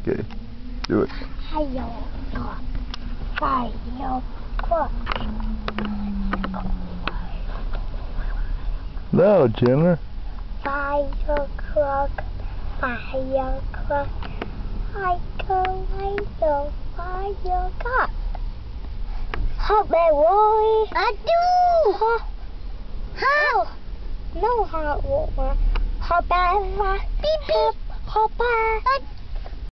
Okay, do it. 还有个，还有个。 No, Chandler. 5 o'clock, 5 o'clock. I go, I go. Hot boy. I do. How? No hot water. Hot bath. Beep beep. Hot bath.